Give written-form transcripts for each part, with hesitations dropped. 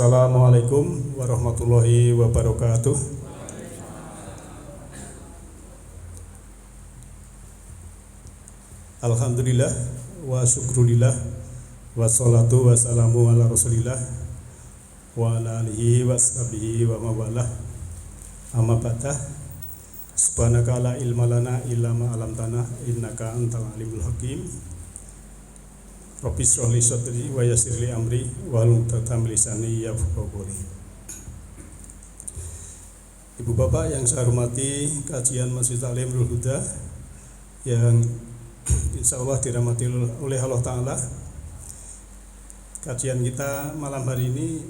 Assalamualaikum warahmatullahi wabarakatuh. Alhamdulillah wa syukrulillah wassalatu wassalamu ala rasulillah wa ala alihi wa sahbihi wa mawalah. Amma ba'dah. Subhanaka la ilma lana illa ma 'allamtana innaka antal alimul hakim. Rabbi shrah li sadri wa yassir li amri wahlul 'uqdatam min lisani yafqahu qawli. Ibu bapak yang saya hormati, kajian Masjid Ta'lim Nurul Huda yang insya Allah dirahmati oleh Allah Ta'ala. Kajian kita malam hari ini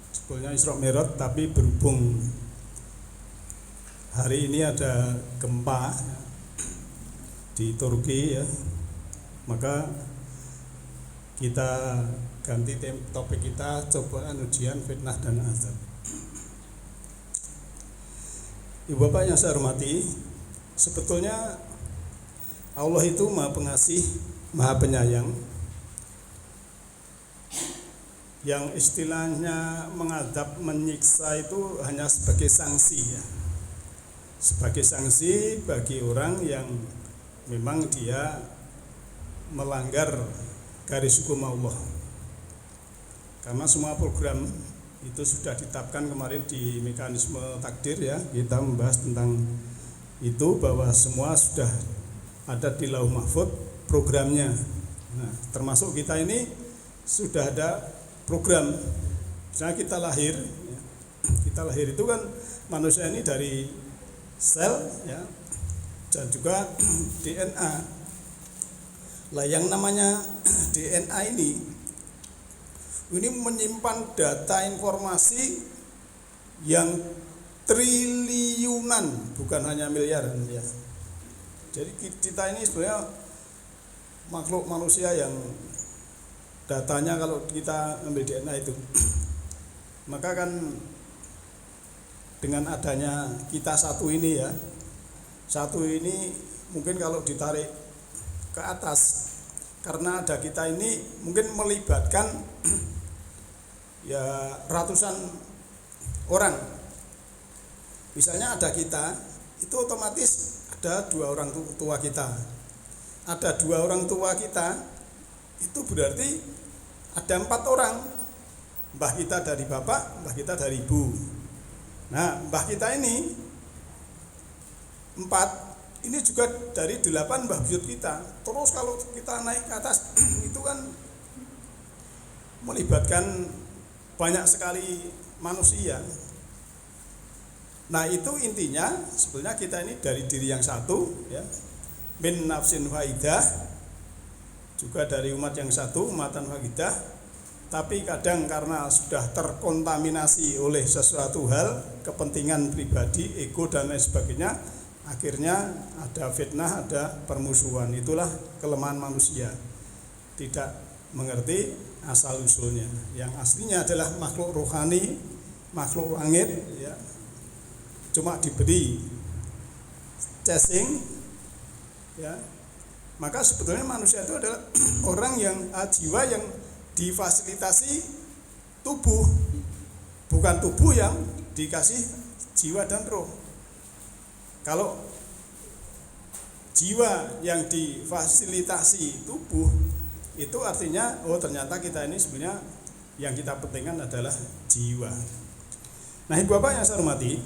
sebetulnya Isra Mi'raj, tapi berhubung hari ini ada gempa di Turki ya, maka kita ganti topik kita, cobaan, ujian, fitnah dan azab. Ibu bapak yang saya hormati, sebetulnya Allah itu Maha Pengasih, Maha Penyayang, yang istilahnya mengadab, menyiksa itu hanya sebagai sanksi ya. Sebagai sanksi bagi orang yang memang dia melanggar garis hukum Allah. Karena semua program itu sudah ditetapkan kemarin di mekanisme takdir ya. Kita membahas tentang itu, bahwa semua sudah ada di Lauh Mahfuz programnya. Nah, termasuk kita ini sudah ada program. Misalnya kita lahir ya. Kita lahir itu kan manusia ini dari sel ya, dan juga DNA. Lah yang namanya DNA ini menyimpan data informasi yang triliunan, bukan hanya miliaran ya. Jadi kita ini sebenarnya makhluk manusia yang datanya, kalau kita ambil DNA itu, maka kan dengan adanya kita satu ini ya, satu ini mungkin kalau ditarik ke atas, karena ada kita ini mungkin melibatkan ya ratusan orang. Misalnya ada kita, itu otomatis ada 2 orang tua kita. Ada 2 orang tua kita, itu berarti ada 4 orang. Mbah kita dari bapak, mbah kita dari ibu. Nah, mbah kita ini 4, ini juga dari 8 mbah buyut kita. Terus kalau kita naik ke atas itu kan melibatkan banyak sekali manusia. Nah, itu intinya sebetulnya kita ini dari diri yang satu ya, min nafsin wahidah, juga dari umat yang satu, umatan wahidah. Tapi kadang karena sudah terkontaminasi oleh sesuatu hal, kepentingan pribadi, ego dan lain sebagainya, akhirnya ada fitnah, ada permusuhan. Itulah kelemahan manusia, tidak mengerti asal usulnya. Yang aslinya adalah makhluk rohani, makhluk langit ya, cuma diberi casing ya. Maka sebetulnya manusia itu adalah orang yang jiwa yang difasilitasi tubuh, bukan tubuh yang dikasih jiwa dan roh. Kalau jiwa yang difasilitasi tubuh, itu artinya oh ternyata kita ini sebenarnya yang kita pentingkan adalah jiwa. Nah, ibu bapak yang saya hormati,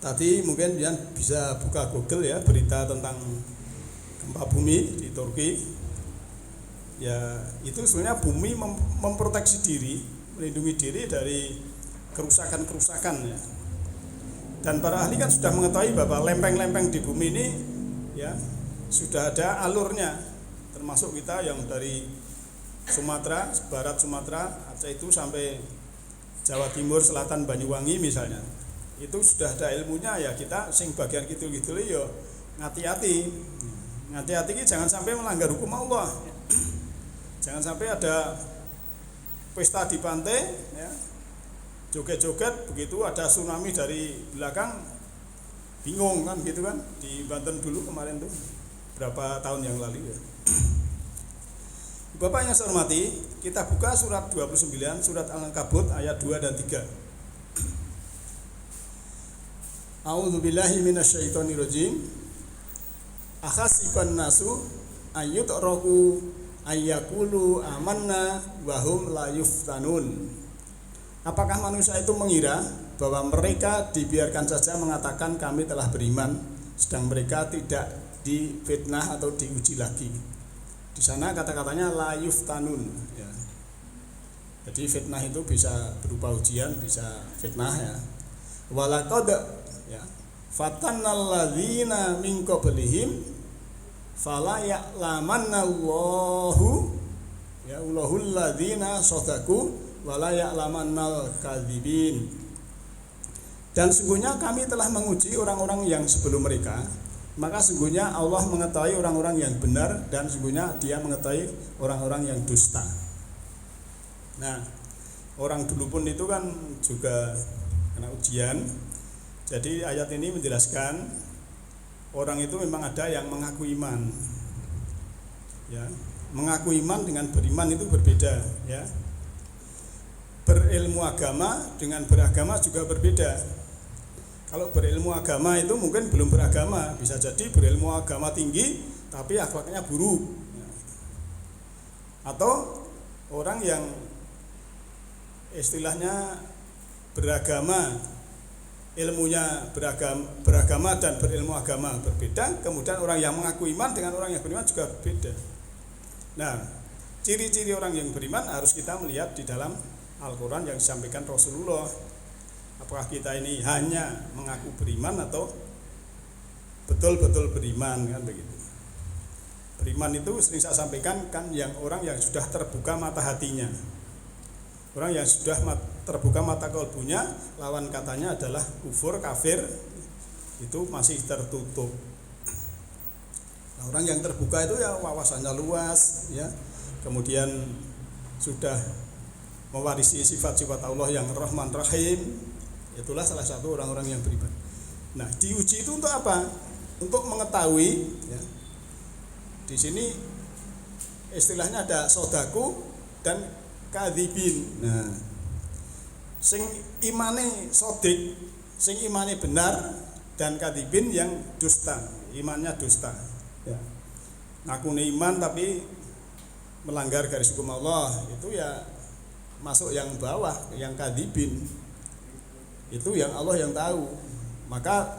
tadi mungkin kalian bisa buka Google ya, berita tentang gempa bumi di Turki. Ya, itu sebenarnya bumi memproteksi diri, melindungi diri dari kerusakan-kerusakan ya. Dan para ahli kan sudah mengetahui bahwa lempeng-lempeng di bumi ini ya sudah ada alurnya, termasuk kita yang dari Sumatera, barat Sumatera, Aceh itu sampai Jawa Timur, selatan Banyuwangi misalnya. Itu sudah ada ilmunya ya, kita sing bagian gitu-gitu ya hati-hati. Hati-hati jangan sampai melanggar hukum Allah. Jangan sampai ada pesta di pantai ya, joget-joget, begitu ada tsunami dari belakang, bingung kan gitu kan, di Banten dulu kemarin tuh berapa tahun yang lalu ya. Bapak yang saya hormati, kita buka surat 29, surat Al-Ankabut ayat 2 dan 3. A'udzubillahi minasyaitonirrajim. Akhasiban nasu ayyutraku ayyakulu amanna wa hum la yuftanun. Apakah manusia itu mengira bahwa mereka dibiarkan saja mengatakan kami telah beriman, sedang mereka tidak difitnah atau diuji lagi. Di sana kata-katanya la yuftanun, ya. Jadi fitnah itu bisa berupa ujian, bisa fitnah, ya. Walaqad, ya, fatannal ladzina min qablihim fala ya'lamannallahu, ya, Allahul ladzina shadaku wala ya'lamannal kadzibin. Dan sungguhnya kami telah menguji orang-orang yang sebelum mereka, maka sungguhnya Allah mengetahui orang-orang yang benar dan sungguhnya Dia mengetahui orang-orang yang dusta. Nah, orang dulu pun itu kan juga kena ujian. Jadi ayat ini menjelaskan orang itu memang ada yang mengaku iman. Ya, mengaku iman dengan beriman itu berbeda, ya. Berilmu agama dengan beragama juga berbeda. Kalau berilmu agama itu mungkin belum beragama, bisa jadi berilmu agama tinggi tapi akhlaknya buruk. Atau orang yang istilahnya beragama, ilmunya beragama dan berilmu agama berbeda. Kemudian orang yang mengaku iman dengan orang yang beriman juga berbeda. Nah, ciri-ciri orang yang beriman harus kita melihat di dalam Al-Quran yang disampaikan Rasulullah. Apakah kita ini hanya mengaku beriman atau betul-betul beriman, kan begitu. Beriman itu sering saya sampaikan kan yang orang yang sudah terbuka mata hatinya. Orang yang sudah terbuka mata kalbunya, lawan katanya adalah kufur, kafir, itu masih tertutup. Nah, orang yang terbuka itu ya wawasannya luas, ya. Kemudian sudah mewarisi sifat-sifat Allah yang Rahman Rahim. Itulah salah satu orang-orang yang beriman. Nah, diuji itu untuk apa? Untuk mengetahui, ya. Di sini istilahnya ada sodaku dan kadzibin. Nah, sing imane sodik, sing imane benar, dan kadzibin yang dusta, imannya dusta. Ya. Ngakune iman tapi melanggar garis hukum Allah, itu ya masuk yang bawah, yang kadzibin. Itu yang Allah yang tahu. Maka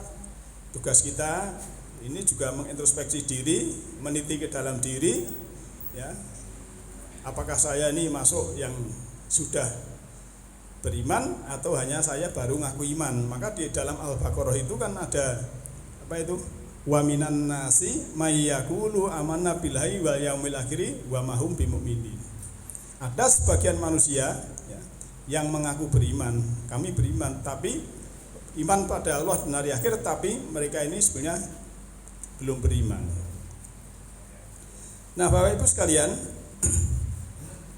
tugas kita ini juga mengintrospeksi diri, meniti ke dalam diri, ya. Apakah saya ini masuk yang sudah beriman atau hanya saya baru ngaku iman? Maka di dalam Al-Baqarah itu kan ada apa itu? Wa minan nasi may yaqulu amanna billahi wal yaumil akhir wa ma hum bimumin. Ada sebagian manusia, ya, yang mengaku beriman, kami beriman, tapi iman pada Allah dan hari akhir, tapi mereka ini sebenarnya belum beriman. Nah, Bapak Ibu sekalian,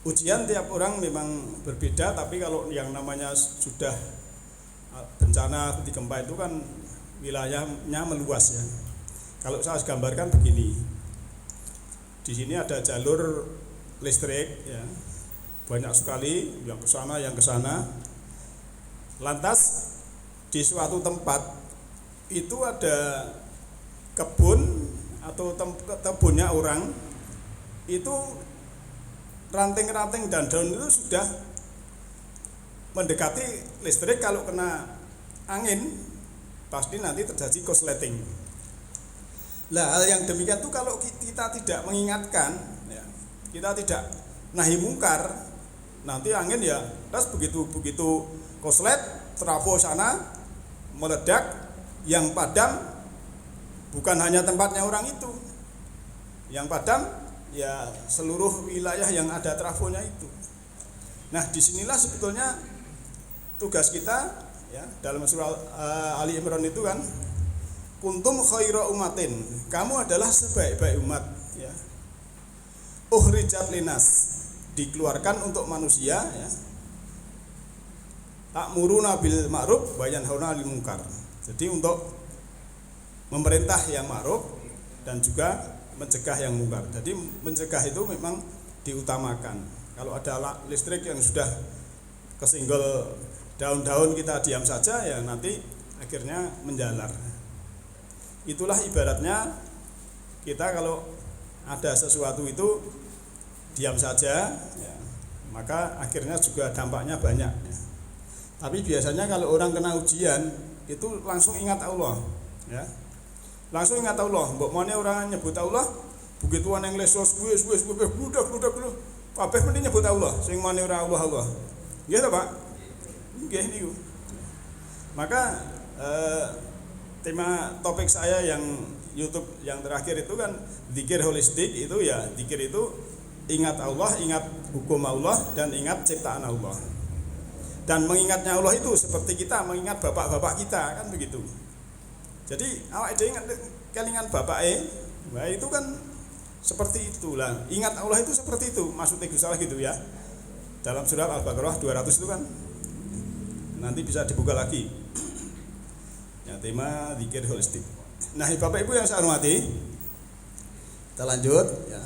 ujian tiap orang memang berbeda, tapi kalau yang namanya sudah bencana seperti gempa itu kan wilayahnya meluas, ya. Kalau saya gambarkan begini, di sini ada jalur listrik, ya. Banyak sekali yang ke sana, yang ke sana. Lantas di suatu tempat itu ada kebun atau kebunnya orang, itu ranting-ranting dan daun itu sudah mendekati listrik. Kalau kena angin pasti nanti terjadi korsleting. Nah, hal yang demikian itu kalau kita tidak mengingatkan, ya, kita tidak nahi mungkar, nanti angin ya, terus begitu koslet, trafo sana meledak, yang padam bukan hanya tempatnya orang itu, yang padam ya seluruh wilayah yang ada trafonya itu. Nah, disinilah sebetulnya tugas kita, ya, dalam surah Ali Imran itu kan, kuntum khaira umatin, kamu adalah sebaik-baik umat, ya. Uhrijat linas, dikeluarkan untuk manusia, ya. Ta'muruna bil ma'ruf wa yanhauna 'anil munkar. Jadi untuk memerintah yang ma'ruf dan juga mencegah yang munkar. Jadi mencegah itu memang diutamakan. Kalau ada listrik yang sudah kesenggol daun-daun, kita diam saja, ya nanti akhirnya menjalar. Itulah ibaratnya kita kalau ada sesuatu itu diam saja, ya, maka akhirnya juga dampaknya banyak, ya. Tapi biasanya kalau orang kena ujian itu langsung ingat Allah, ya. Langsung ingat Allah. Mbok mone orang nyebut Allah, begitu ana yang lesos wis budak lu. Kabeh mending nyebut Allah, sing mone ora Allah. Nggih ta, Pak? Nggih niku. Maka tema topik saya yang YouTube yang terakhir itu kan zikir holistik, itu ya zikir itu ingat Allah, ingat hukum Allah, dan ingat ciptaan Allah. Dan mengingatnya Allah itu seperti kita mengingat bapak-bapak kita, kan begitu. Jadi awak dhewe ingat kelingan bapake, nah itu kan seperti itulah. Ingat Allah itu seperti itu, maksudnya Gus salah gitu ya. Dalam surat Al-Baqarah 200 itu kan nanti bisa dibuka lagi. Ya, tema zikir holistik. Nah, Bapak Ibu yang saya hormati, kita lanjut ya.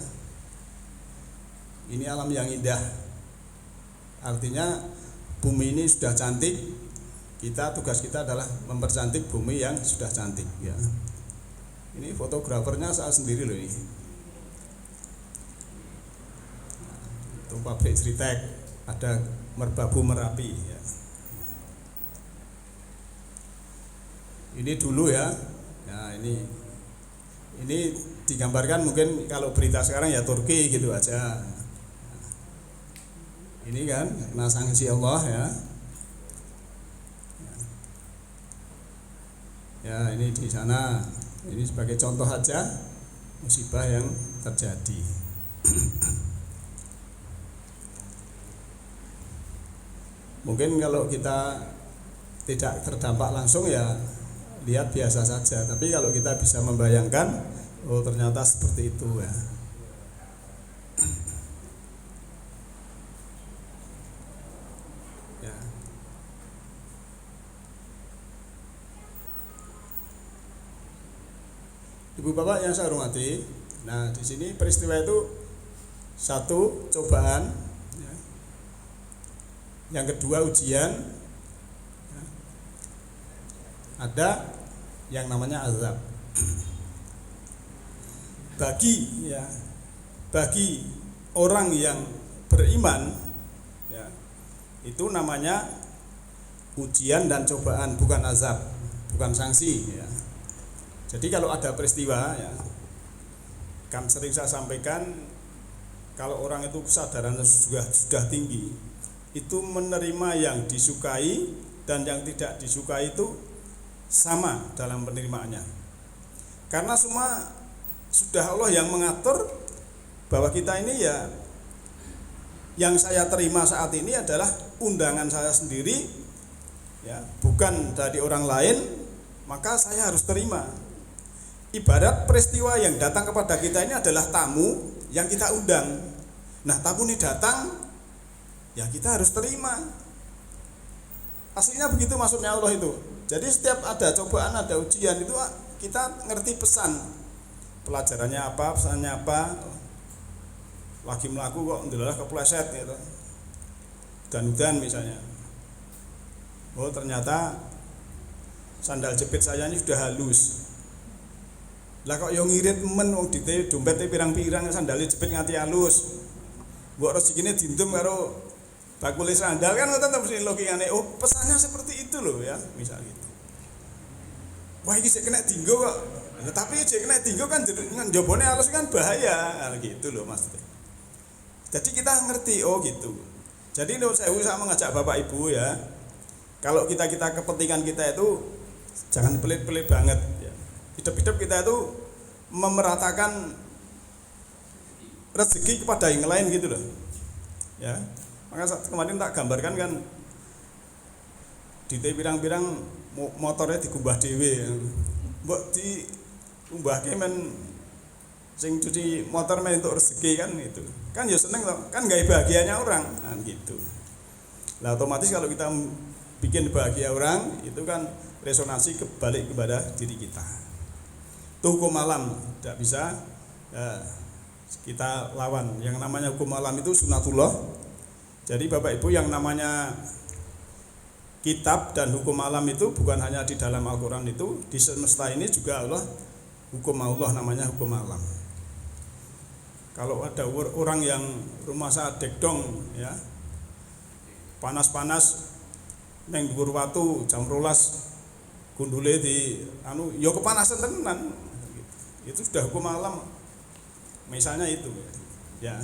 Ini alam yang indah. Artinya bumi ini sudah cantik. Tugas kita adalah mempercantik bumi yang sudah cantik, ya. Ini fotografernya saya sendiri loh ini. Itu pabrik Sritek, ada merbabu Merapi, ya. Ini dulu ya. Nah, ini digambarkan mungkin kalau berita sekarang ya Turki gitu aja. Ini kan kena sanksi Allah, ya. Ya, ini di sana. Ini sebagai contoh aja musibah yang terjadi. Mungkin kalau kita tidak terdampak langsung ya lihat biasa saja, tapi kalau kita bisa membayangkan, oh ternyata seperti itu, ya. Ya. Ibu bapak yang saya hormati, nah di sini peristiwa itu satu cobaan, ya. Yang kedua ujian, ya. Ada yang namanya azab. Bagi orang yang beriman, ya, itu namanya ujian dan cobaan, bukan azab, bukan sanksi, ya. Jadi kalau ada peristiwa, ya, kan sering saya sampaikan, kalau orang itu kesadarannya sudah tinggi, itu menerima yang disukai dan yang tidak disukai itu sama dalam penerimaannya. Karena semua sudah Allah yang mengatur bahwa kita ini, ya, yang saya terima saat ini adalah undangan saya sendiri, ya, bukan dari orang lain, maka saya harus terima. Ibarat peristiwa yang datang kepada kita ini adalah tamu yang kita undang. Nah, tamu ini datang, ya kita harus terima. Aslinya begitu maksudnya Allah itu. Jadi setiap ada cobaan, ada ujian itu kita ngerti pesan. Pelajarannya apa, pesannya apa. Lagi melaku kok ndelah kepleset gitu. Dan misalnya. Oh, ternyata sandal jepit saya ini sudah halus. Lah kok yo ngirit men wong dite dompete pirang-pirang sandale jepit nganti halus. Mbok rezekine dindum karo bakule sandal kan ngoten ta mesti logikane. Oh, pesannya seperti itu loh, ya, misal gitu. Wah, iki sik kena dinggo kok. Nah, tapi sik kena dinggo kan njobone halus kan bahaya. Nah, gitu loh maksudnya. Jadi kita ngerti, oh gitu. Jadi saya mengajak Bapak Ibu, ya. Kalau kita kepentingan kita itu jangan pelit-pelit banget, ya. Hidup-hidup kita itu memeratakan rezeki kepada yang lain gitu loh, ya. Maka kemarin tak gambarkan kan di pirang-pirang motornya dikumbah dhewe, mbok dikumbahke men sing cuci motor men untuk rezeki kan itu. Kan ya seneng loh, kan gak bahagianya orang, nah gitu. Nah, otomatis kalau kita bikin bahagia orang itu kan resonansi kebalik kepada diri kita. Itu hukum alam, tidak bisa kita lawan. Yang namanya hukum alam itu sunatullah. Jadi Bapak Ibu, yang namanya kitab dan hukum alam itu bukan hanya di dalam Al-Quran, itu di semesta ini juga Allah, hukum Allah namanya hukum alam. Kalau ada orang yang rumah saya dekdong ya, panas-panas neng dhuwur watu jam 12 gundule di ya kepanasan tenan, itu sudah hukum alam misalnya itu ya.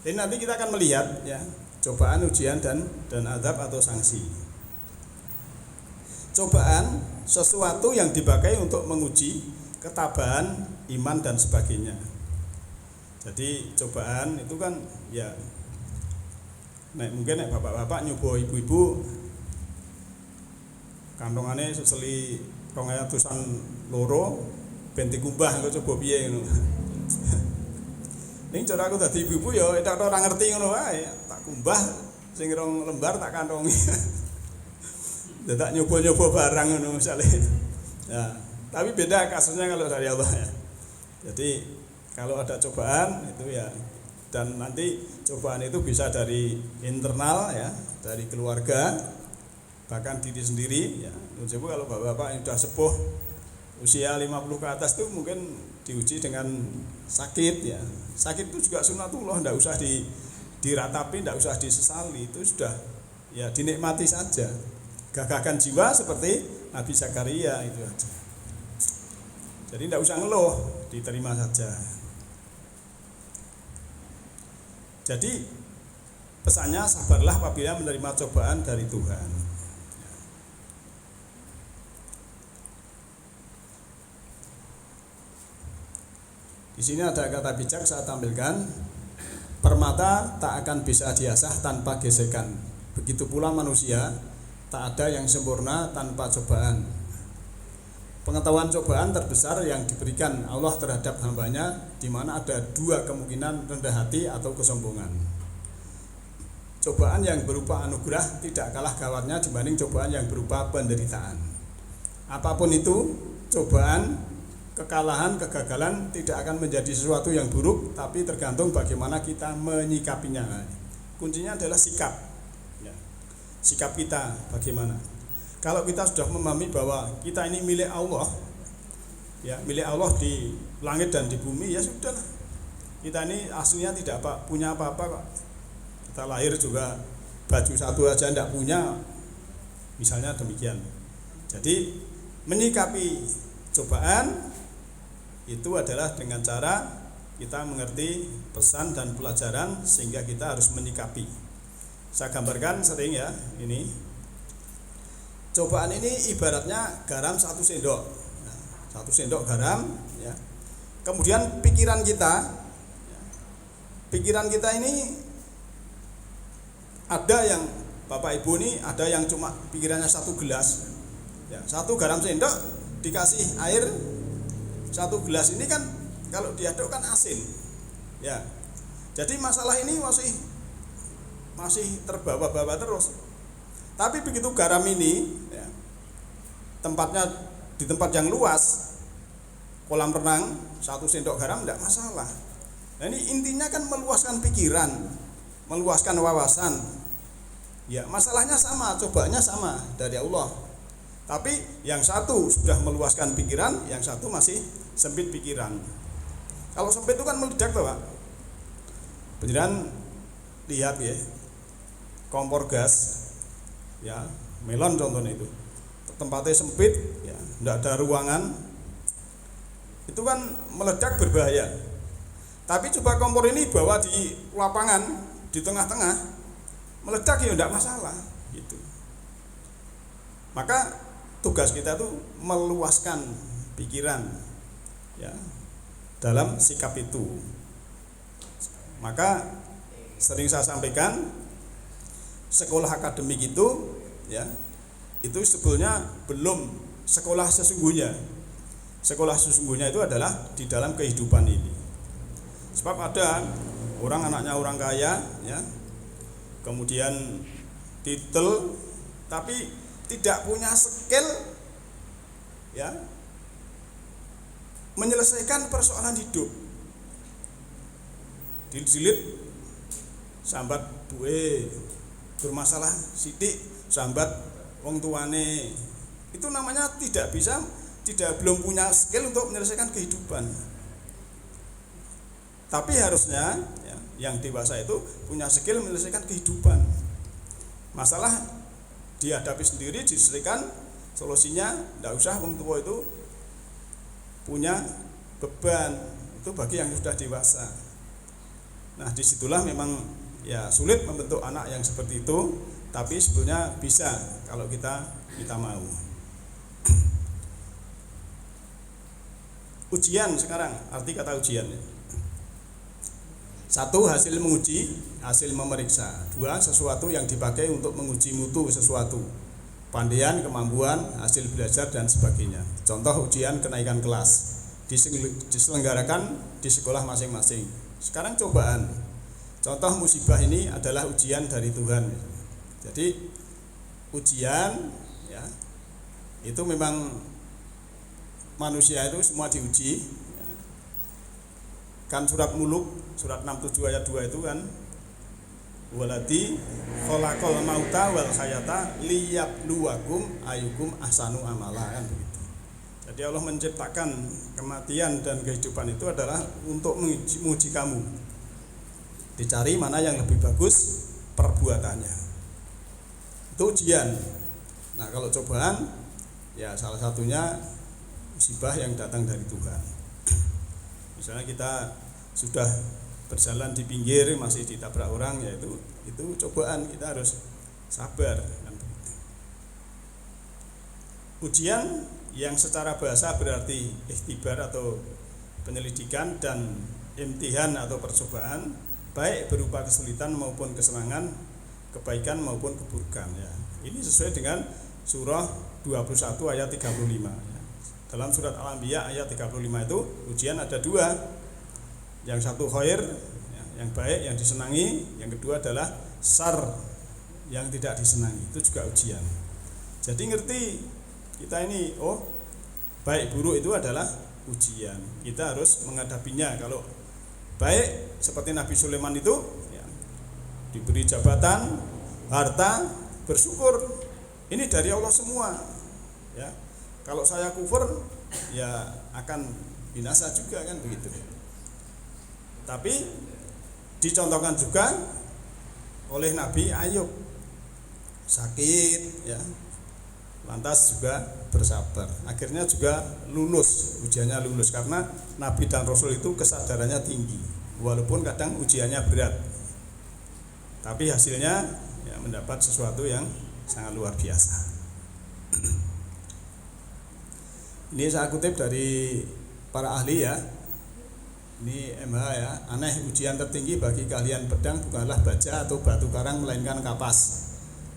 Jadi nanti kita akan melihat ya, cobaan, ujian dan azab atau sanksi. Cobaan sesuatu yang dipakai untuk menguji ketabahan, iman dan sebagainya. Jadi cobaan itu kan ya, mungkin bapak-bapak nyoba ibu-ibu kantongane seseli 200-an loro ben dikumbah engko coba piye ngono. Ning cara aku dadi ibu-ibu ya ora ngerti ngono wae, tak kumbah sing rong lembar tak kantongi. Tak nyoba-nyoba barang ngono misale. Ya, tapi beda kasusnya kalau dari Allah ya. Jadi kalau ada cobaan itu ya, dan nanti cobaan itu bisa dari internal ya, dari keluarga, bahkan diri sendiri ya. Coba kalau bapak-bapak yang sudah sepuh usia 50 ke atas itu mungkin diuji dengan sakit ya. Sakit itu juga sunatullah, tidak usah diratapi, tidak usah disesali, itu sudah ya dinikmati saja. Gagahkan jiwa seperti Nabi Zakaria itu aja. Jadi tidak usah ngeluh, diterima saja. Jadi pesannya sabarlah apabila menerima cobaan dari Tuhan. Di sini ada kata bijak saya tampilkan, permata tak akan bisa diasah tanpa gesekan. Begitu pula manusia, tak ada yang sempurna tanpa cobaan. Pengetahuan cobaan terbesar yang diberikan Allah terhadap hambanya, di mana ada dua kemungkinan, rendah hati atau kesombongan. Cobaan yang berupa anugerah tidak kalah gawatnya dibanding cobaan yang berupa penderitaan. Apapun itu, cobaan, kekalahan, kegagalan tidak akan menjadi sesuatu yang buruk, tapi tergantung bagaimana kita menyikapinya. Kuncinya adalah sikap. Ya. Sikap kita bagaimana? Kalau kita sudah memahami bahwa kita ini milik Allah, ya milik Allah di langit dan di bumi, ya sudahlah. Kita ini aslinya tidak punya apa-apa kok. Kita lahir juga baju satu aja tidak punya, misalnya demikian. Jadi menyikapi cobaan itu adalah dengan cara kita mengerti pesan dan pelajaran sehingga kita harus menyikapi. Saya gambarkan sering ya, ini cobaan ini ibaratnya garam 1 sendok, 1 sendok garam ya. Kemudian pikiran kita ini ada yang Bapak Ibu ini ada yang cuma pikirannya 1 gelas ya, 1 garam sendok dikasih air 1 gelas ini kan kalau diaduk kan asin ya. Jadi masalah ini masih terbawa-bawa terus. Tapi begitu garam ini ya, tempatnya di tempat yang luas, kolam renang 1 sendok garam tidak masalah. Nah ini intinya kan meluaskan pikiran, meluaskan wawasan. Ya masalahnya sama, cobaannya sama dari Allah. Tapi yang satu sudah meluaskan pikiran, yang satu masih sempit pikiran. Kalau sempit itu kan meledak tuh Pak. Penjelasan lihat ya, kompor gas ya, melon contohnya itu tempatnya sempit ya, tidak ada ruangan, itu kan meledak berbahaya. Tapi coba kompor ini bawa di lapangan di tengah-tengah, meledak ya tidak masalah gitu. Maka tugas kita tuh meluaskan pikiran ya dalam sikap itu. Maka sering saya sampaikan, sekolah akademik itu ya, itu sebetulnya belum sekolah sesungguhnya. Sekolah sesungguhnya itu adalah di dalam kehidupan ini. Sebab ada orang anaknya orang kaya ya, kemudian titel tapi tidak punya skill ya menyelesaikan persoalan hidup. Dilit sambat buwe, bermasalah sidik sambat wong tuane. Itu namanya belum punya skill untuk menyelesaikan kehidupan. Tapi harusnya ya, yang dewasa itu punya skill menyelesaikan kehidupan. Masalah dihadapi sendiri, diselesaikan, solusinya tidak usah wong tua itu punya beban. Itu bagi yang sudah dewasa. Nah, disitulah memang ya sulit membentuk anak yang seperti itu, tapi sebetulnya bisa kalau kita mau. Ujian sekarang, arti kata ujian. 1. Hasil menguji, hasil memeriksa. 2. Sesuatu yang dipakai untuk menguji mutu sesuatu, pandaian, kemampuan, hasil belajar dan sebagainya. Contoh ujian kenaikan kelas diselenggarakan di sekolah masing-masing. Sekarang cobaan. Contoh musibah ini adalah ujian dari Tuhan. Jadi ujian ya, itu memang manusia itu semua diuji. Kan surat Muluk, surat 67 ayat 2 itu kan, waladi khalaqal mauta wal hayata liyabluwakum ayyukum ahsanu amala, kan begitu. Jadi Allah menciptakan kematian dan kehidupan itu adalah untuk menguji kamu. Dicari mana yang lebih bagus perbuatannya. Itu ujian. Nah, kalau cobaan ya salah satunya musibah yang datang dari Tuhan. Misalnya kita sudah berjalan di pinggir masih ditabrak orang, ya itu cobaan, kita harus sabar, kan begitu. Ujian yang secara bahasa berarti ikhtibar atau penyelidikan, dan imtihan atau percobaan, baik berupa kesulitan maupun kesenangan, kebaikan maupun keburukan ya. Ini sesuai dengan surah 21 ayat 35 ya. Dalam surat Al-Anbiya ayat 35 itu ujian ada 2. Yang satu khair ya, yang baik, yang disenangi. Yang kedua adalah syar, yang tidak disenangi. Itu juga ujian. Jadi ngerti kita ini, oh baik buruk itu adalah ujian. Kita harus menghadapinya. Kalau baik seperti Nabi Sulaiman itu ya, diberi jabatan, harta, bersyukur. Ini dari Allah semua ya. Kalau saya kufur ya akan binasa juga, kan begitu. Tapi dicontohkan juga oleh Nabi Ayub, sakit ya, lantas juga bersabar, akhirnya juga lulus, ujiannya lulus, karena Nabi dan Rasul itu kesadarannya tinggi, walaupun kadang ujiannya berat, tapi hasilnya ya mendapat sesuatu yang sangat luar biasa. Ini saya kutip dari para ahli ya. Ini MH ya. Aneh, ujian tertinggi bagi kalian pedang bukanlah baja atau batu karang, melainkan kapas.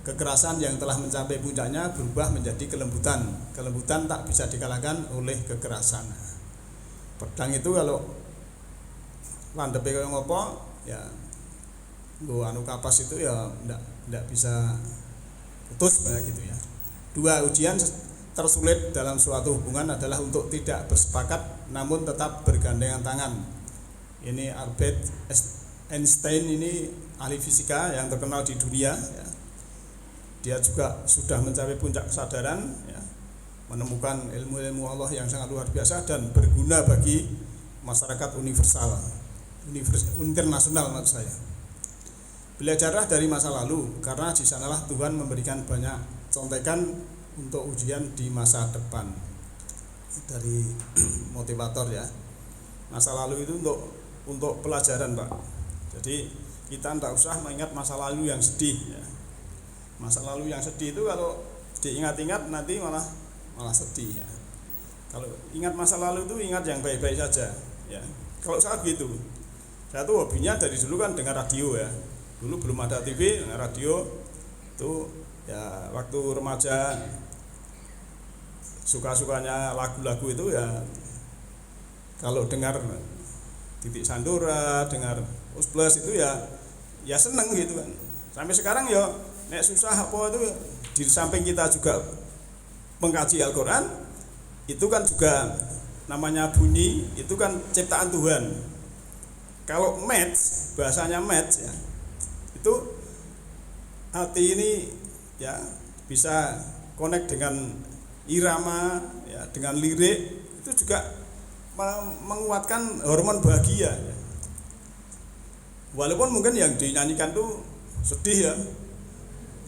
Kekerasan yang telah mencapai puncaknya berubah menjadi kelembutan. Kelembutan tak bisa dikalahkan oleh kekerasan. Pedang itu kalau landepe kaya ngopo ya, nggo anu kapas itu ya ndak bisa putus banyak gitu ya. 2. Ujian tersulit dalam suatu hubungan adalah untuk tidak bersepakat namun tetap bergandengan tangan. Ini Albert Einstein, ini ahli fisika yang terkenal di dunia ya. Dia juga sudah mencapai puncak kesadaran ya, menemukan ilmu-ilmu Allah yang sangat luar biasa dan berguna bagi masyarakat internasional maksud saya. Belajarlah dari masa lalu, karena di sanalah Tuhan memberikan banyak contekan untuk ujian di masa depan. Dari motivator ya. Masa lalu itu untuk pelajaran, Pak. Jadi kita tidak usah mengingat masa lalu yang sedih ya. Masa lalu yang sedih itu kalau diingat-ingat nanti malah sedih ya. Kalau ingat masa lalu itu ingat yang baik-baik saja ya. Kalau saya gitu, saya tuh hobinya dari dulu kan dengar radio ya. Dulu belum ada TV, dengar radio itu ya, waktu remaja suka-sukanya lagu-lagu itu ya, kalau dengar Titik Sandora, dengar Plus itu ya seneng gitu kan. Sampai sekarang ya nek susah apa itu, di samping kita juga mengkaji Al-Qur'an, itu kan juga namanya bunyi, itu kan ciptaan Tuhan. Kalau match, bahasanya match ya, itu hati ini ya bisa connect dengan irama ya, dengan lirik, itu juga menguatkan hormon bahagia ya. Walaupun mungkin yang dinyanyikan tuh sedih ya,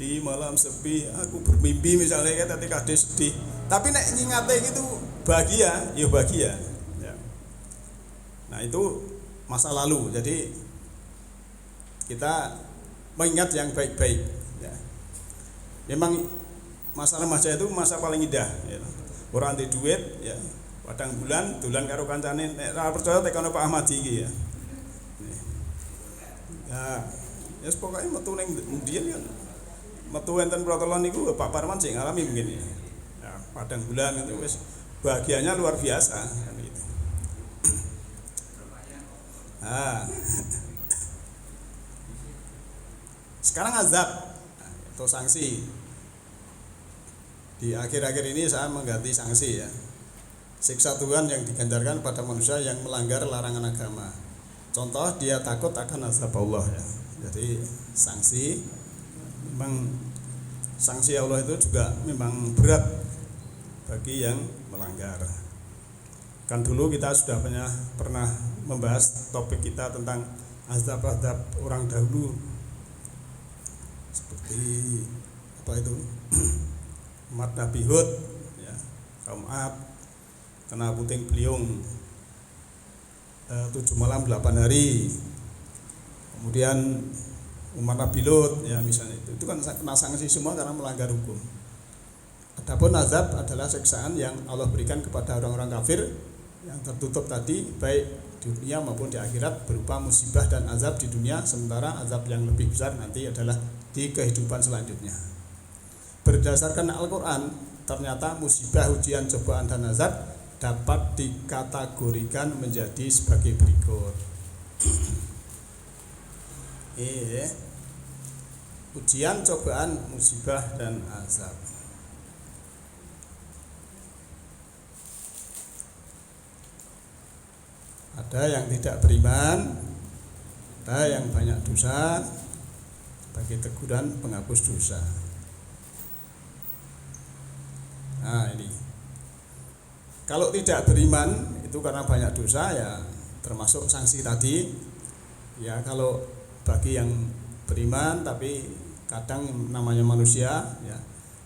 di malam sepi aku bermimpi misalnya kan, tadi kade sedih, tapi nek nyingate gitu bahagia ya bahagia ya. Nah itu masa lalu, jadi kita mengingat yang baik-baik ya. Memang masa remaja itu masa paling indah ya. Orang di duit ya, padang bulan dolan karo kancane, nek ora percaya tekono Pak Ahmad iki ya. Ya, yes, pokoknya metu ning ndiyen kan. Metu enten protolon niku Pak Parman sing ngalami mungkin ya. Ya, padang bulan itu wis bahagianya luar biasa kan gitu. Nah. Sekarang azab atau sanksi. Di akhir-akhir ini saya mengganti sanksi ya. Siksa Tuhan yang diganjarkan pada manusia yang melanggar larangan agama. Contoh, dia takut akan azab Allah ya. Jadi sanksi, memang sanksi Allah itu juga memang berat bagi yang melanggar. Kan dulu kita sudah pernah membahas topik kita tentang azab-azab orang dahulu, seperti apa itu umat Nabi Hud ya, kaum Ad kena puting beliung 7 malam 8 hari. Kemudian umat Nabi Lut ya misalnya, itu kan kena sanksi semua karena melanggar hukum. Adapun azab adalah siksaan yang Allah berikan kepada orang-orang kafir yang tertutup tadi, baik di dunia maupun di akhirat, berupa musibah dan azab di dunia, sementara azab yang lebih besar nanti adalah di kehidupan selanjutnya. Berdasarkan Al-Quran, ternyata musibah, ujian, cobaan, dan azab dapat dikategorikan menjadi sebagai berikut. Ujian, cobaan, musibah, dan azab. Ada yang tidak beriman, ada yang banyak dosa, bagi teguran penghapus dosa. Nah ini, kalau tidak beriman itu karena banyak dosa ya termasuk sanksi tadi. Ya kalau bagi yang beriman tapi kadang namanya manusia ya,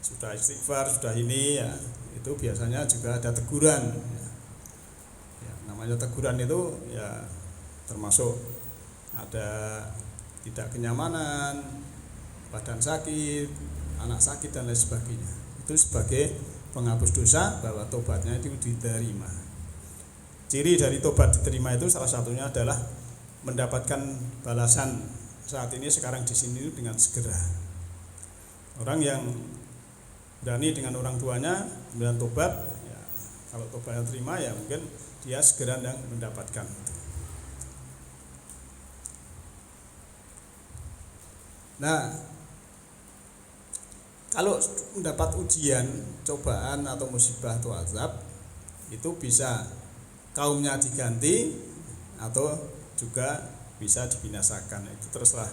sudah istighfar, sudah ini ya, itu biasanya juga ada teguran ya. Ya, namanya teguran itu ya termasuk ada tidak kenyamanan, badan sakit, anak sakit dan lain sebagainya. Itu sebagai penghapus dosa bahwa tobatnya itu diterima. Ciri dari tobat diterima itu salah satunya adalah mendapatkan balasan saat ini sekarang di sini dengan segera. Orang yang berani dengan orang tuanya kemudian tobat, ya, kalau tobatnya terima ya mungkin dia segera dan mendapatkan. Nah, kalau mendapat ujian, cobaan atau musibah atau azab, itu bisa kaumnya diganti atau juga bisa dibinasakan. Itu terserah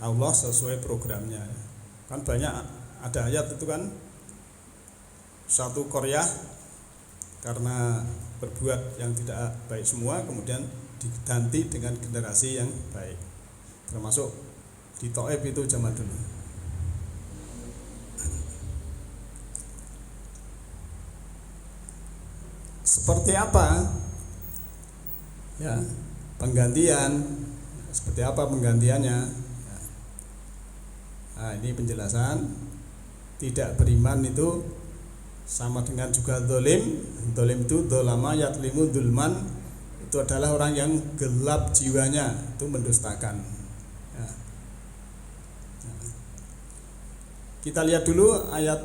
Allah sesuai programnya. Kan banyak ada ayat itu kan, satu Korea karena berbuat yang tidak baik semua kemudian diganti dengan generasi yang baik. Termasuk di Taif itu zaman dulu. Seperti apa ya penggantian, seperti apa penggantiannya? Nah, ini penjelasan. Tidak beriman itu sama dengan juga dolim. Dolim itu dolama yatlimu dulman, itu adalah orang yang gelap jiwanya, itu mendustakan ya. Kita lihat dulu ayat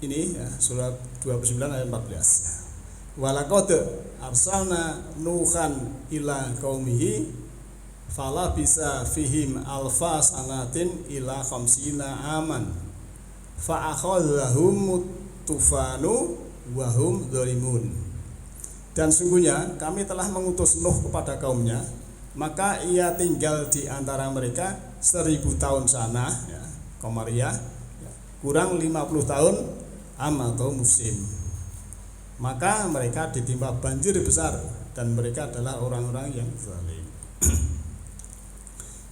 ini ya, surat 29 ayat 14. Walaqad arsalna nuhan ila qaumihi fala bisa fihim alfa sanatin ila khamsina aman fa akhadhahum tufanu wa hum dzalimun. Dan sungguhnya kami telah mengutus Nuh kepada kaumnya maka ia tinggal di antara mereka 1000 tahun sana, ya, Komariah, ya, kurang 50 tahun am atau musim. Maka mereka ditimpa banjir besar dan mereka adalah orang-orang yang zalim.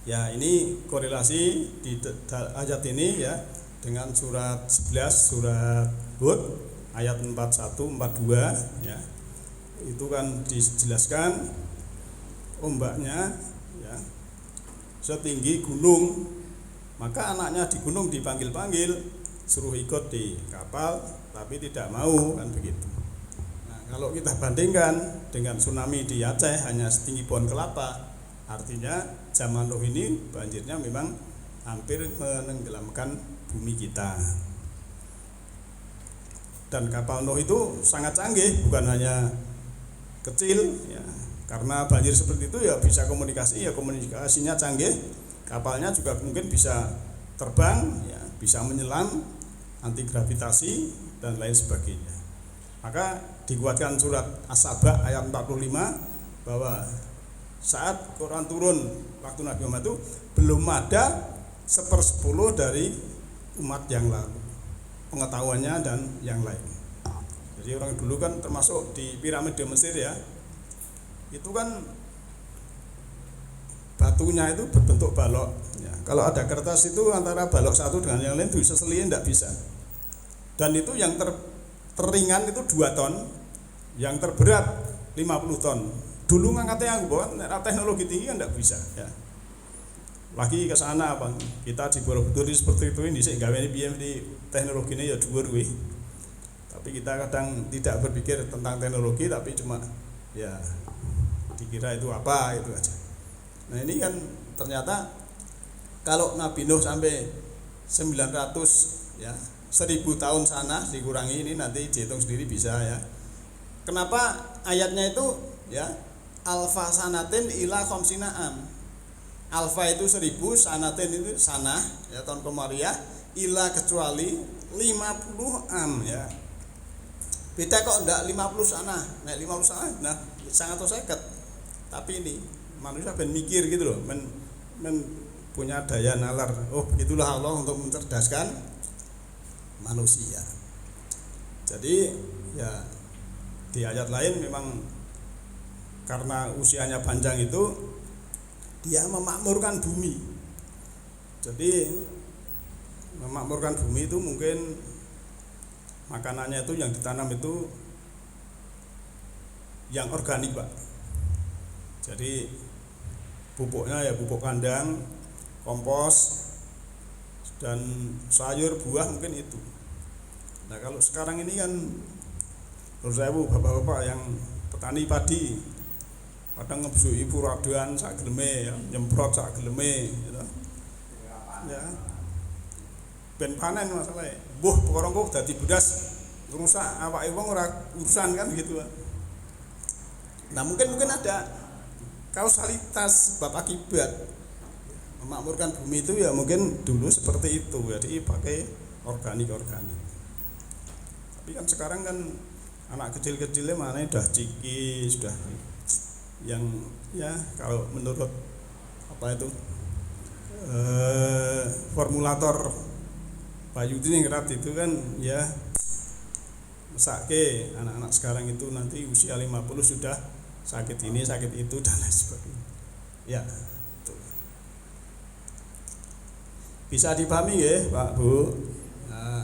Ya, ini korelasi di ayat ini ya dengan surat 11 surat Hud ayat 41 42 ya. Itu kan dijelaskan ombaknya ya setinggi gunung, maka anaknya di gunung dipanggil-panggil suruh ikut di kapal tapi tidak mau, kan begitu. Nah, kalau kita bandingkan dengan tsunami di Aceh hanya setinggi pohon kelapa, artinya zaman Nuh ini banjirnya memang hampir menenggelamkan bumi kita. Dan kapal Nuh itu sangat canggih, bukan hanya kecil ya. Karena banjir seperti itu ya bisa komunikasi, ya komunikasinya canggih. Kapalnya juga mungkin bisa terbang ya, bisa menyelam, anti gravitasi dan lain sebagainya. Maka dikuatkan surat As-Saba ayat 45 bahwa saat Quran turun waktu Nabi Muhammad itu belum ada 1/10 dari umat yang lalu pengetahuannya dan yang lain. Jadi orang dulu kan termasuk di piramida Mesir ya, itu kan batunya itu berbentuk balok ya. Kalau ada kertas itu antara balok satu dengan yang lain bisa selin, tidak bisa. Dan itu yang teringan itu 2 ton, yang terberat 50 ton. Dulu ngangkatnya yang bawa teknologi tinggi kan tidak bisa ya. Lagi ke sana Bang, kita di Borobudur seperti itu ini sehingga di teknologi ini ya dhuwur kuwi. Tapi kita kadang tidak berpikir tentang teknologi, tapi cuma ya dikira itu apa itu aja. Nah, ini kan ternyata kalau Nabi Nuh sampai 900 ya 1000 tahun sana dikurangi, ini nanti dihitung sendiri bisa ya. Kenapa ayatnya itu ya alfa sanatin ila khamsina am. Alfa itu 1000, sanatin itu sana ya tahun Komariah, ila kecuali 50 am ya. Beda kok enggak 50 sana. Nek 50 sana nah sangat seket. Tapi ini manusia ben mikir gitu loh, men punya daya nalar. Oh, begitulah Allah untuk mencerdaskan manusia. Jadi ya di ayat lain memang karena usianya panjang itu dia memakmurkan bumi. Jadi memakmurkan bumi itu mungkin makanannya itu yang ditanam itu yang organik Pak. Jadi pupuknya ya pupuk kandang, kompos, dan sayur buah mungkin itu. Nah, kalau sekarang ini kan menurut saya bapak-bapak yang petani padi kadang ngebsui puraduan sak geleme ya, nyemprot sak geleme gitu. Ya. Ben panen masalahnya. Mbuh perkara kok dadi bedas rusak awake wong ora urusan kan gitu. Nah, mungkin ada kausalitas bab akibat. Memakmurkan bumi itu ya mungkin dulu seperti itu, jadi pakai organik. Tapi kan sekarang kan anak kecil-kecilnya mana udah ciki, sudah yang ya kalau menurut apa itu formulator Pak Yudi Ningrat itu kan ya mesake anak-anak sekarang itu nanti usia 50 sudah sakit ini, sakit itu dan lain sebagainya. Ya, itu. Bisa dipahami ya, Pak Bu. Nah,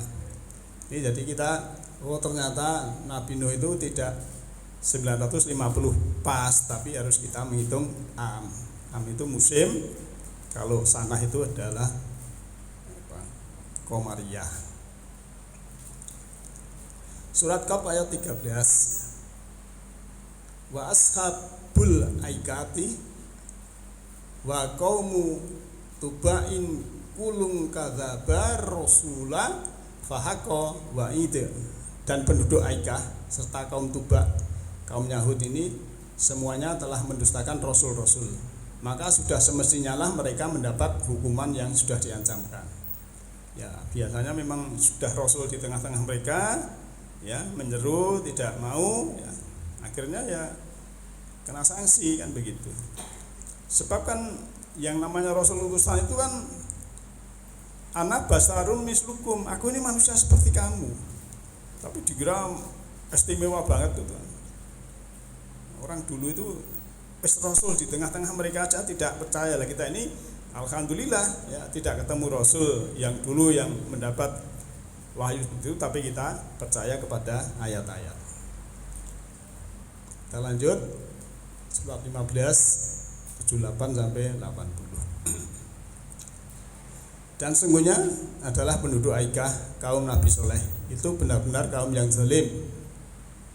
ini jadi kita ternyata Nabi Nuh itu tidak 950 pas, tapi harus kita menghitung am. Am itu musim. Kalau sanah itu adalah Komariah. Surat Qaf ayat 13. Wa ashabul aikati wa qaumu tubain kulung kadzaba rasula fahaqa wa id. Dan penduduk Aikah serta kaum Tuba, kaum Yahud ini semuanya telah mendustakan rasul-rasul. Maka sudah semestinya lah mereka mendapat hukuman yang sudah diancamkan. Ya, biasanya memang sudah rasul di tengah-tengah mereka ya menyeru tidak mau ya, akhirnya ya kena sanksi kan begitu. Sebab kan yang namanya Rasul utusan itu kan ana basarun mislukum, aku ini manusia seperti kamu. Tapi dikira istimewa banget tuh. Orang dulu itu Rasul di tengah-tengah mereka aja tidak percaya lah. Kita ini alhamdulillah ya tidak ketemu Rasul yang dulu yang mendapat wahyu itu, tapi kita percaya kepada ayat-ayat. Kita lanjut surat 15 78 sampai 80. Dan sungguhnya adalah penduduk Aikah kaum Nabi Soleh itu benar-benar kaum yang zalim,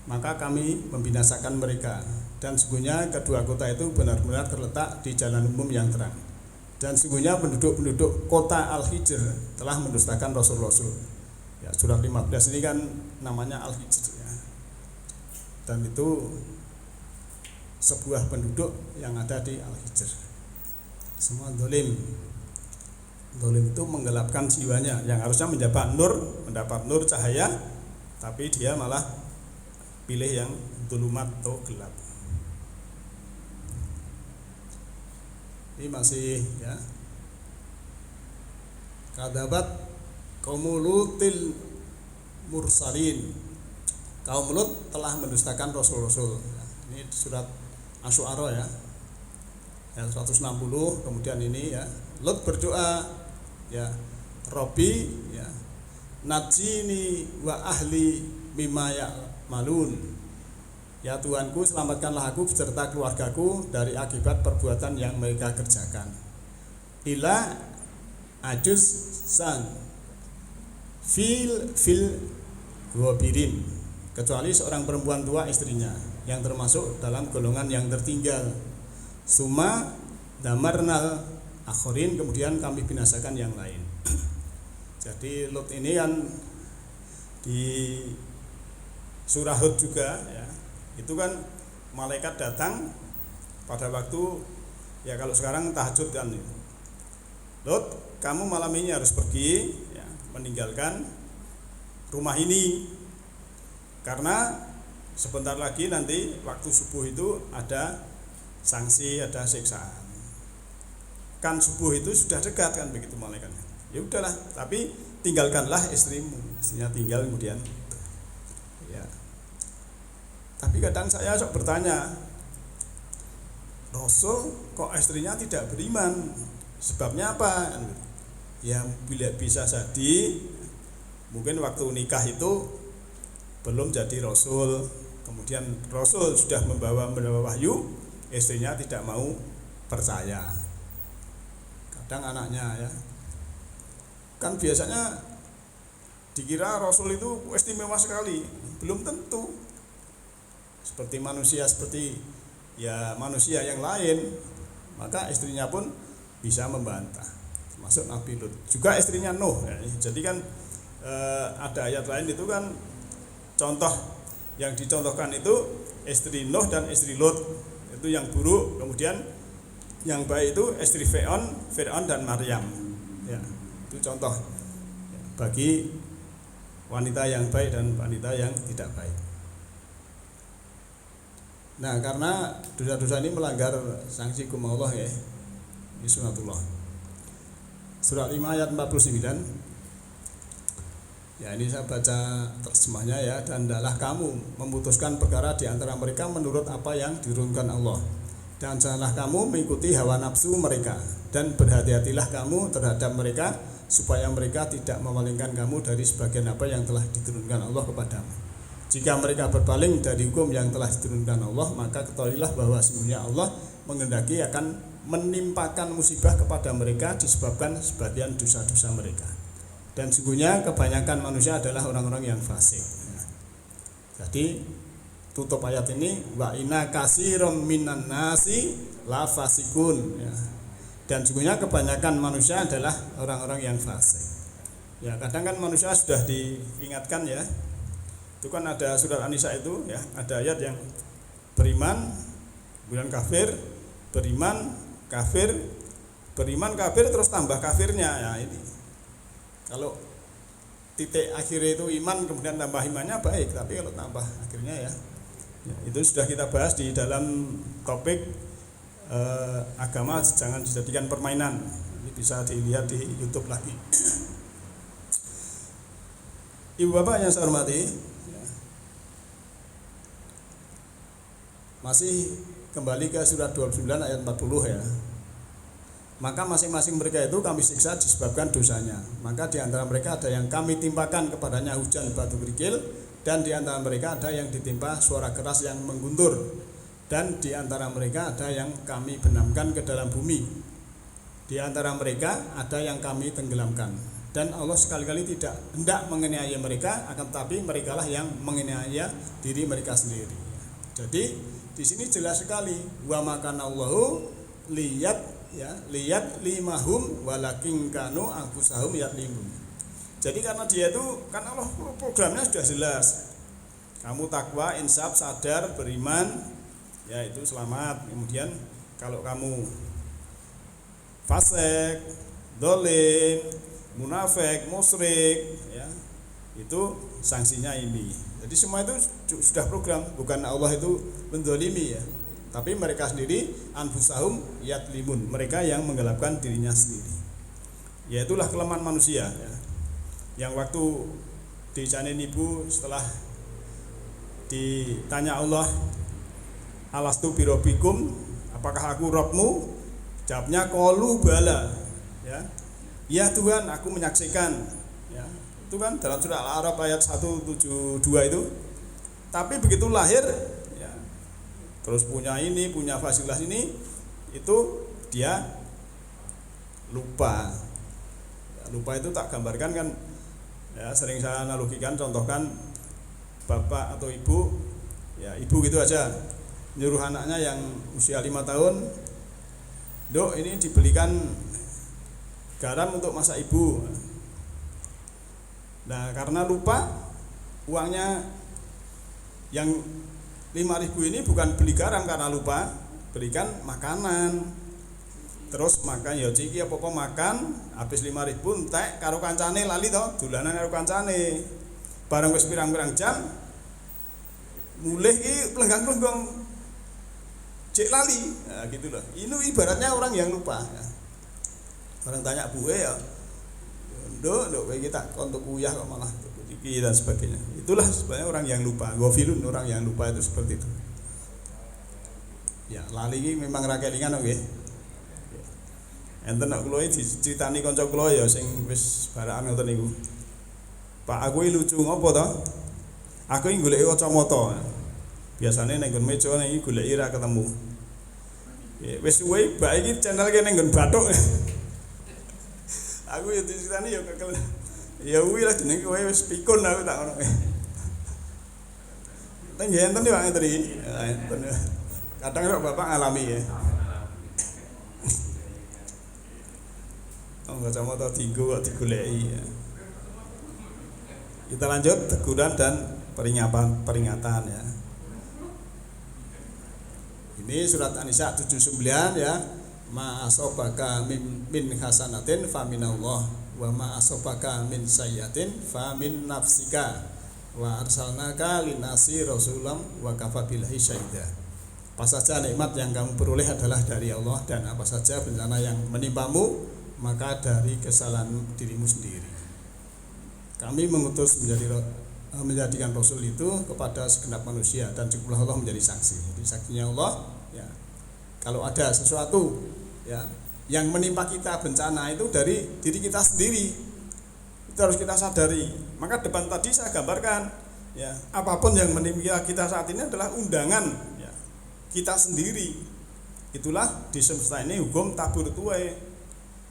maka kami membinasakan mereka. Dan sungguhnya kedua kota itu benar-benar terletak di jalan umum yang terang. Dan sungguhnya penduduk-penduduk kota Al-Hijr telah mendustakan Rasul-Rasul. Ya, surat 15 ini kan namanya Al-Hijr ya. Dan itu sebuah penduduk yang ada di Al-Hijr. Semua zalim. Zalim itu menggelapkan jiwanya yang harusnya mendapat nur cahaya, tapi dia malah pilih yang zulumat atau gelap. Ini masih ya. Kadzabat qaumul Lutil mursalin. Kaum Lut telah mendustakan rasul-rasul. Ini surat Asy-Syu'ara ya. Ayat 160, kemudian ini ya. Lut berdoa ya, Robbi ya, najini wa ahli mimma ya'malun. Ya Tuhanku, selamatkanlah aku beserta keluargaku dari akibat perbuatan yang mereka kerjakan. Ila ajuz san fil ghabirin, kecuali seorang perempuan tua istrinya yang termasuk dalam golongan yang tertinggal. Suma damarnal akhirin, kemudian kami binasakan yang lain. Jadi Lut ini kan di surah Hud juga ya, itu kan malaikat datang pada waktu ya, kalau sekarang tahajud kan, Lut kamu malam ini harus pergi ya, meninggalkan rumah ini karena sebentar lagi nanti waktu subuh itu ada sanksi, ada siksaan. Kan subuh itu sudah dekat kan, begitu malaikatnya. Ya udahlah, tapi tinggalkanlah istrimu. Istrinya tinggal kemudian ya. Tapi kadang saya sok bertanya, Rasul kok istrinya tidak beriman? Sebabnya apa? Ya bila bisa jadi mungkin waktu nikah itu belum jadi Rasul, kemudian Rasul sudah membawa wahyu, istrinya tidak mau percaya. Kadang anaknya ya, kan biasanya dikira Rasul itu istimewa sekali, belum tentu. Seperti manusia ya manusia yang lain, maka istrinya pun bisa membantah, termasuk Nabi Lut juga istrinya Nuh ya. Jadi kan ada ayat lain itu kan contoh yang dicontohkan itu istri Nuh dan istri Lut, itu yang buruk. Kemudian yang baik itu istri Fir'aun dan Maryam ya, itu contoh bagi wanita yang baik dan wanita yang tidak baik. Nah, karena dosa-dosa ini melanggar sanksi hukum Allah ya. Ini sunatullah. Surat 5 ayat 49. Ya, ini saya baca terjemahnya ya. Dan hendaklah kamu memutuskan perkara di antara mereka menurut apa yang diturunkan Allah. Dan janganlah kamu mengikuti hawa nafsu mereka, dan berhati-hatilah kamu terhadap mereka supaya mereka tidak memalingkan kamu dari sebagian apa yang telah diturunkan Allah kepadamu. Jika mereka berpaling dari hukum yang telah diturunkan Allah, maka ketahuilah bahwa sesungguhnya Allah menghendaki akan menimpakan musibah kepada mereka disebabkan sebagian dosa-dosa mereka. Dan sesungguhnya kebanyakan manusia adalah orang-orang yang fasik. Jadi tutup ayat ini, wa inna katsiran minan nasi la fasikun ya. Dan sesungguhnya kebanyakan manusia adalah orang-orang yang fasik. Ya, kadang kan manusia sudah diingatkan ya. Itu kan ada surat An-Nisa itu ya, ada ayat yang beriman kemudian kafir, beriman kafir terus tambah kafirnya ya. Ini kalau titik akhirnya itu iman kemudian tambah imannya baik, tapi kalau tambah akhirnya ya, itu sudah kita bahas di dalam topik agama jangan dijadikan permainan. Ini bisa dilihat di YouTube lagi. Ibu bapak yang saya hormati, masih kembali ke surat 29 ayat 40 ya. Maka masing-masing mereka itu kami siksa disebabkan dosanya. Maka di antara mereka ada yang kami timpakan kepadanya hujan batu kerikil, dan di antara mereka ada yang ditimpa suara keras yang mengguntur, dan di antara mereka ada yang kami benamkan ke dalam bumi. Di antara mereka ada yang kami tenggelamkan. Dan Allah sekali-kali tidak hendak menganiaya mereka, akan tetapi merekalah yang menganiaya diri mereka sendiri. Jadi di sini jelas sekali, wa makanallahu liyat limahum walakin kanu anfusahum yatlimun. Jadi karena dia itu kan Allah programnya sudah jelas. Kamu takwa, insaf, sadar, beriman, ya itu selamat. Kemudian kalau kamu fasik, dolim, munafik, musyrik, ya itu sanksinya ini. Jadi semua itu sudah program, bukan Allah itu mendolimi ya, tapi mereka sendiri anfusahum yatlimun, mereka yang menggelapkan dirinya sendiri. Ya itulah kelemahan manusia ya. Yang waktu di janin ibu setelah ditanya Allah, alastu birabbikum, apakah aku Rabbmu? Jawabnya qalu bala, ya. Ya Tuhan, aku menyaksikan, ya. Itu kan dalam surah Al-A'raf ayat 172 itu. Tapi begitu lahir ya, terus punya fasilitas ini, itu dia lupa. Ya, lupa itu tak gambarkan kan ya, sering saya analogikan, contohkan bapak atau ibu, ya ibu gitu aja nyuruh anaknya yang usia 5 tahun, "Dok, ini dibelikan garam untuk masak ibu." Nah, karena lupa, uangnya yang 5.000 ini bukan beli garam karena lupa, belikan makanan. Terus makan ya ciki apa makan, habis 5.000 entek karo kancane lali to, dolanan karo kancane. Barang wis pirang-pirang jam mulih iki plenggang-plenggang cek lali. Nah, gitu loh. Ini ibaratnya orang yang lupa ya. Orang tanya buwe ya, Nduk kowe iki tak kontuk uyah kok malah iki dan sebagainya. Itulah sebenarnya orang yang lupa. Ghafilun, orang yang lupa itu seperti itu. Ya, lali iki memang ra kelingan kok nggih. Enten nek kula iki diceritani kanca kula ya sing wis barakan ngoten niku. Pak, aku iki lucu ngopo to? Aku iki goleki kacamata. Biasane ning nggon meja iki goleki ra ketemu. Ya wis suwe bak iki channel kene nggon bathuk. Aku ya diceritani ya kekel. Ya kuwi lah jenenge kowe wis pikun aku tak ngono. Teng enten iki Pak Ngentri. Enten. Kadang kok Bapak ngalami ya. Kacamata tinggu kok digoleki ya. Kita lanjut teguran dan peringatan ya. Ini surat An-Nisa 79 ya. Ma asobaka min hasanatin fa minallah wa ma asobaka min sayyatin fa min nafsika wa arsalnaka linasi rasulam wa kafa billahi syahida. Apa saja nikmat yang kamu peroleh adalah dari Allah, dan apa saja bencana yang menimpamu maka dari kesalahan dirimu sendiri. Kami mengutus menjadikan Rasul itu kepada segenap manusia, dan cukuplah Allah menjadi saksi. Jadi saksinya Allah ya. Kalau ada sesuatu ya yang menimpa kita bencana itu dari diri kita sendiri, itu harus kita sadari. Maka depan tadi saya gambarkan ya, apapun yang menimpa kita saat ini adalah undangan ya, kita sendiri. Itulah di semesta ini hukum tabur tuwe.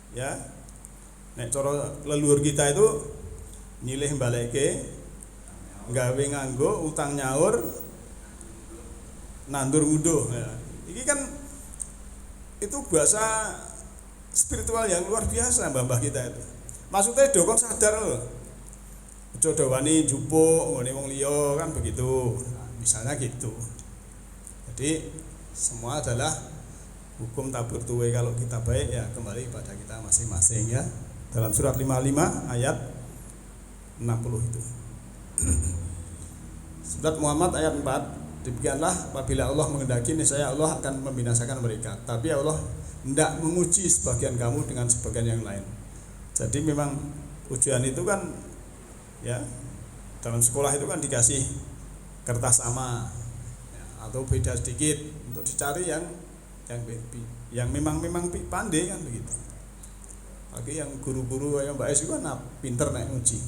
Ya, nek cara leluhur kita itu nyilih balekke, gawe nganggo, utang nyaur, nandur ngunduh. Ya. Ini kan itu bahasa spiritual yang luar biasa mbah-mbah kita itu. Maksudnya do kon sadar lho. Aja dawani njupuk ngene wong liya kan begitu. Nah, misalnya gitu. Jadi semua adalah hukum tabur tuwe. Kalau kita baik ya kembali pada kita masing-masing ya. Dalam surat 55 ayat 60 itu. Surat Muhammad ayat 4. Demikianlah apabila Allah menghendaki, niscaya Allah akan membinasakan mereka. Tapi Allah hendak menguji sebagian kamu dengan sebagian yang lain. Jadi memang ujian itu kan ya, dalam sekolah itu kan dikasih kertas sama ya, atau beda sedikit untuk dicari yang memang pandai kan begitu. Bagi yang guru-guru yang Mbak Es itu kan pinter naik uji.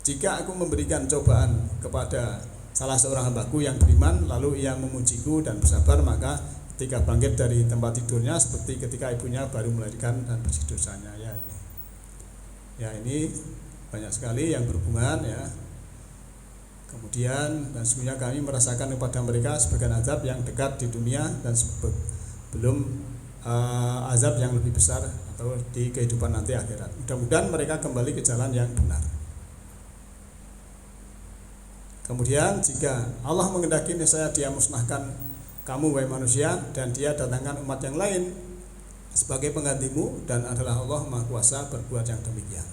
Jika aku memberikan cobaan kepada salah seorang hambaku yang beriman, lalu ia memujiku dan bersabar, maka ketika bangkit dari tempat tidurnya seperti ketika ibunya baru melahirkan dan bersih dosanya. Ini banyak sekali yang berhubungan ya. Kemudian dan sesungguhnya kami merasakan kepada mereka sebagian azab yang dekat di dunia dan belum azab yang lebih besar atau di kehidupan nanti akhirat. Mudah-mudahan mereka kembali ke jalan yang benar. Kemudian jika Allah menghendaki, niscaya Dia musnahkan kamu wahai manusia, dan Dia datangkan umat yang lain sebagai penggantimu, dan adalah Allah Maha Kuasa berbuat yang demikian.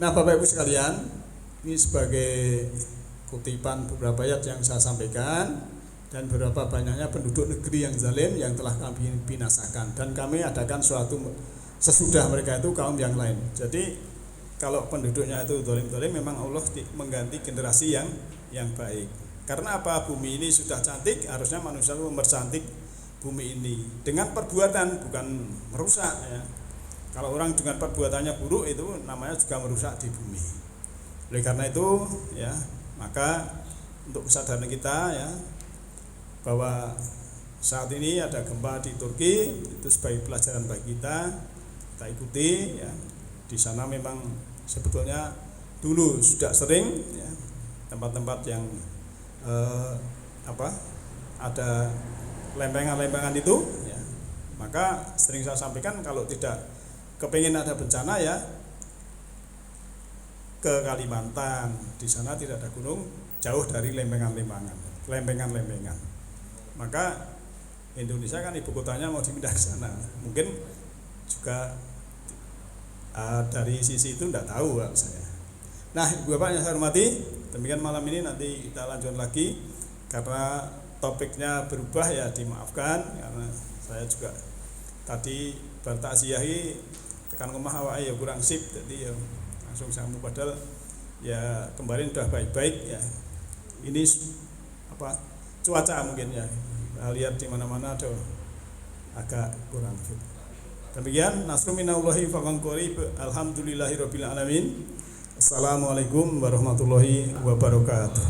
Nah, Bapak Ibu sekalian, ini sebagai kutipan beberapa ayat yang saya sampaikan, dan berapa banyaknya penduduk negeri yang zalim yang telah kami binasakan, dan kami adakan suatu sesudah mereka itu kaum yang lain. Jadi kalau penduduknya itu zalim-zalim, memang Allah mengganti generasi yang baik. Karena apa? Bumi ini sudah cantik, harusnya manusia itu mempercantik bumi ini dengan perbuatan, bukan merusak ya. Kalau orang dengan perbuatannya buruk, itu namanya juga merusak di bumi. Oleh karena itu ya, maka untuk kesadaran kita ya, bahwa saat ini ada gempa di Turki, itu sebagai pelajaran bagi kita ikuti ya. Di sana memang sebetulnya dulu sudah sering ya, tempat-tempat yang ada lempengan-lempengan itu ya. Maka sering saya sampaikan, kalau tidak kepingin ada bencana ya, ke Kalimantan. Di sana tidak ada gunung, jauh dari lempengan-lempengan. Maka Indonesia kan ibu kotanya mau dipindah ke sana. Mungkin juga dari sisi itu tidak tahu saya. Nah, Ibu Bapak yang saya hormati, demikian malam ini, nanti kita lanjut lagi karena topiknya berubah ya, dimaafkan karena saya juga tadi bertakziahi tekan rumah awak ya kurang sip, jadi ya langsung sambung, padahal ya kemarin sudah baik-baik ya. Ini cuaca mungkin ya, lihat di mana-mana ada agak kurang fit. Demikian, nasrun minallahi faqan qarib, alhamdulillahirabbil alamin. Assalamualaikum warahmatullahi wabarakatuh.